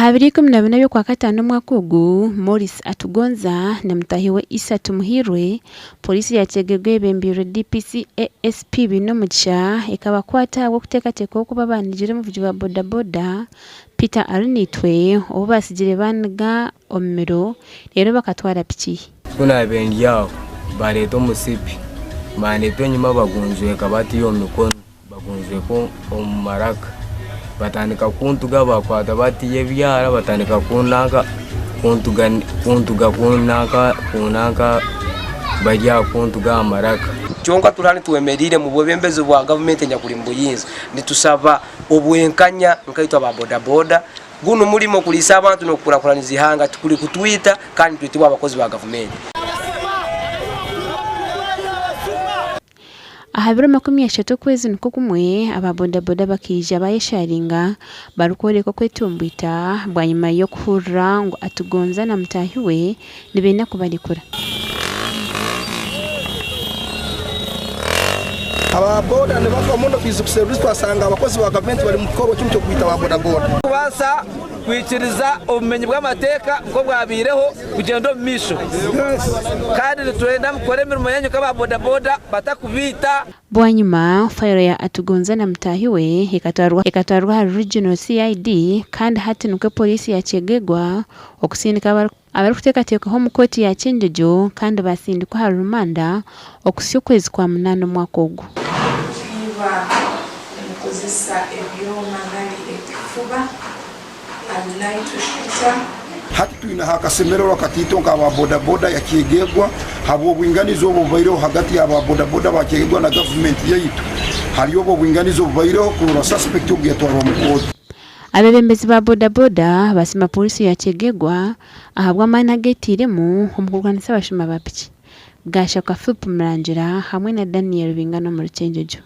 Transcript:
2014 y'ukwa gatanu mwaka ugu Morris Atugonza na mtahiwe Isa Tumuhirwe polisi yategegwe bembiro DPC ASP binomugisha ikabakwata wo kutekateka ko babanijire mu vuga boda boda Peter Arinitwe obasigire banaga omero rero bakatwara piki kuna bengiao bareto musipi maneto nyuma bagunzwe kabati yo mikono bagunzwe ko omaraka batandika kuntuga bakwata bati yebyara batandika kunaka kunaka bajya kuntuga amaraka cyonka turani tuwemerire mu bobembeze bwa government nyakulimbuyinza nitusaba obwenkanya nkaitwa ba boda boda guno mulimo kulisa abantu no kurakuraniza ihanga tukuli kutwita kandi twitibwa abakozi ba government. Ahabiro 13 kwezi nuko kumwe ababoda boda bakija bayesharinga barukore ko kwetumbita bwanyuma yo kuhura ngo Atugonza na mtahiwe nibenda kubalikura ababoda ne bava muno bizu service twasanga abakozi ba government bari mu koro cyo kwita ababoda boda basa kwikiriza ubumenyi bw'amateka ngo bwabireho kugendo misho kandi twenda mukore mirimo yanyu ka boda boda batakubita bwanyuma fire ya Atugonza na mtahiwe ikatwarwa regional CID kandi hati nuko polisi yakegegwa okusindika abari kutekateka ho mukoti ya Kyenjojo kandi basindikwa rumanda okusyo kwezi kwa 8 mwaka ugu mukozesa ebyoma ngali ekifuba alinaitushita hati tuina hakasemero wakatito nk'aba boda boda yakegegwa habo bwinganizo bubairo hagati ya boda boda bakegegwa na government yaitu hariyo bwinganizo bubairo ku suspect ugetwara mukoti abebembezi ba boda boda basima polisi yakegegwa ahabwa managetiremu omukugwanisa bashima bapiki gasha kwa Philip Mrangira hamwe na Daniel Bingano mu Kyenjojo.